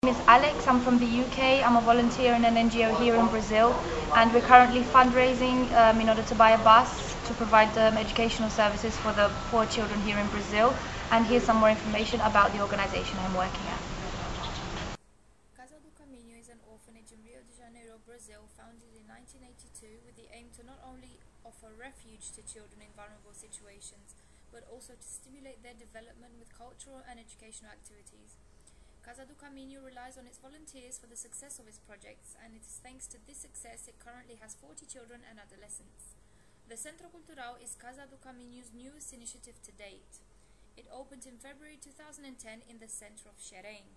My name is Alex. I'm from the UK. I'm a volunteer in an NGO here in Brazil, and we're currently fundraising in order to buy a bus to provide educational services for the poor children here in Brazil. And here's some more information about the organization I'm working at. Casa do Caminho is an orphanage in Rio de Janeiro, Brazil, founded in 1982 with the aim to not only offer refuge to children in vulnerable situations, but also to stimulate their development with cultural and educational activities. Casa do Caminho relies on its volunteers for the success of its projects, and it is thanks to this success it currently has 40 children and adolescents. The Centro Cultural is Casa do Caminho's newest initiative to date. It opened in February 2010 in the centre of Xerém.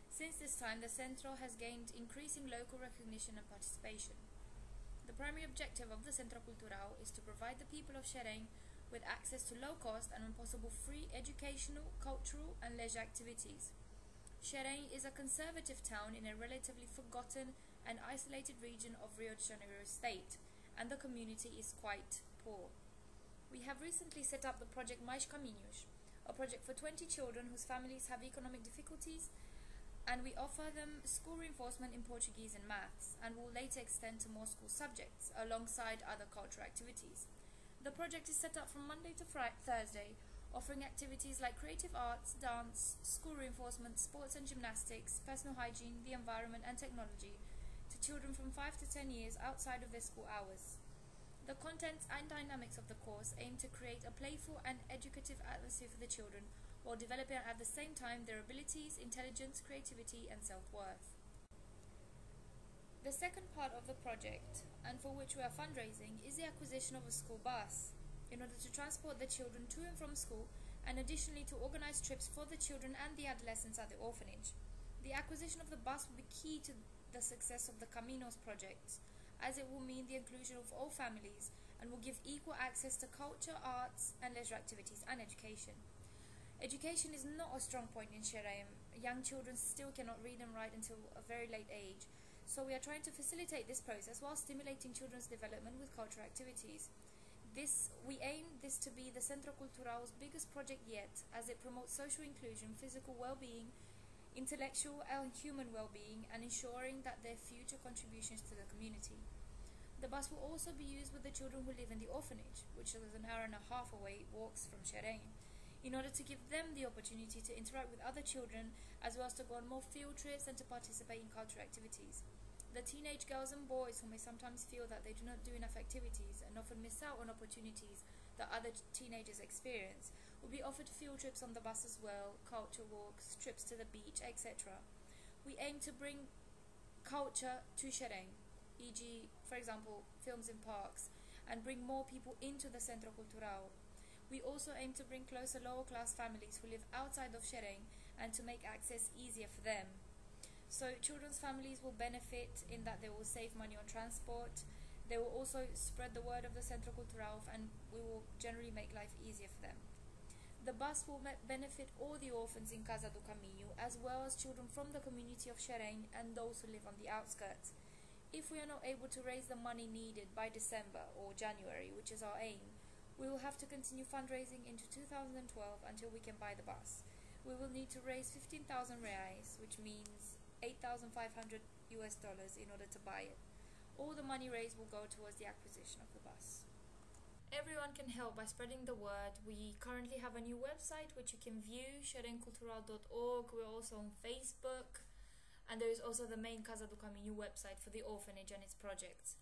Since this time, the Centro has gained increasing local recognition and participation. The primary objective of the Centro Cultural is to provide the people of Xerém with access to low-cost and, when possible, free educational, cultural and leisure activities. Xerém is a conservative town in a relatively forgotten and isolated region of Rio de Janeiro state, and the community is quite poor. We have recently set up the project Mais Caminhos, a project for 20 children whose families have economic difficulties, and we offer them school reinforcement in Portuguese and maths, and will later extend to more school subjects, alongside other cultural activities. The project is set up from Monday to Thursday, offering activities like creative arts, dance, school reinforcement, sports and gymnastics, personal hygiene, the environment and technology to children from 5 to 10 years outside of their school hours. The contents and dynamics of the course aim to create a playful and educative atmosphere for the children, while developing at the same time their abilities, intelligence, creativity and self-worth. The second part of the project, and for which we are fundraising, is the acquisition of a school bus, in order to transport the children to and from school, and additionally to organize trips for the children and the adolescents at the orphanage. The acquisition of the bus will be key to the success of the Caminos project, as it will mean the inclusion of all families and will give equal access to culture, arts and leisure activities and education. Education is not a strong point in Xerém. Young children still cannot read and write until a very late age, so we are trying to facilitate this process while stimulating children's development with cultural activities. We aim this to be the Centro Cultural's biggest project yet, as it promotes social inclusion, physical well-being, intellectual and human well-being, and ensuring that their future contributions to the community. The bus will also be used with the children who live in the orphanage, which is an hour and a half away walks from Xerém, in order to give them the opportunity to interact with other children, as well as to go on more field trips and to participate in cultural activities. The teenage girls and boys who may sometimes feel that they do not do enough activities and often miss out on opportunities that other teenagers experience will be offered field trips on the bus as well, culture walks, trips to the beach, etc. We aim to bring culture to Xerém, e.g., for example, films in parks, and bring more people into the Centro Cultural. We also aim to bring closer lower class families who live outside of Xerém and to make access easier for them. So children's families will benefit in that they will save money on transport. They will also spread the word of the Centro Cultural, and we will generally make life easier for them. The bus will benefit all the orphans in Casa do Caminho, as well as children from the community of Xerém and those who live on the outskirts. If we are not able to raise the money needed by December or January, which is our aim, we will have to continue fundraising into 2012 until we can buy the bus. We will need to raise 15,000 reais, which means $8,500 in order to buy it. All the money raised will go towards the acquisition of the bus. Everyone can help by spreading the word. We currently have a new website which you can view, xeremcultural.org. We're also on Facebook, and there is also the main Casa do Caminho website for the orphanage and its projects.